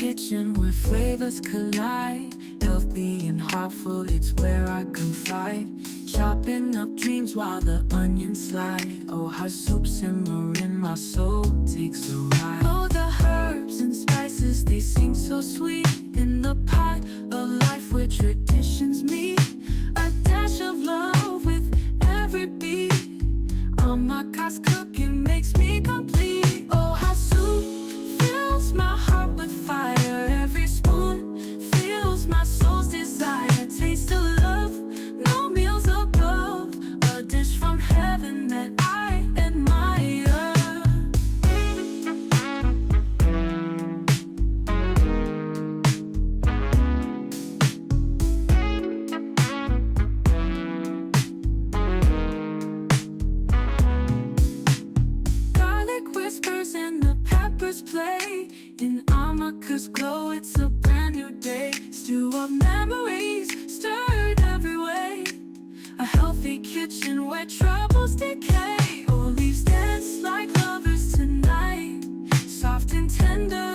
kitchen where flavors collide. Healthy and heartful, it's where I confide. Chopping up dreams while the onions slide. Oh, how soup simmering, my soul takes a ride. Oh, the herbs and spices, they sing so sweet in the pot of life where traditions meet. A dash of love with every beat. My God's cooking makes me complete. Oh, how soup fills my heart with fire. Every spoon fills my soul's desire. Taste of love, no meals above. A dish from heaven that I admire. Whispers and the peppers play in Amaka's glow. It's a brand new day. Stew of memories stirred every way. A healthy kitchen where troubles decay. Oh, leaves dance like lovers tonight. Soft and tender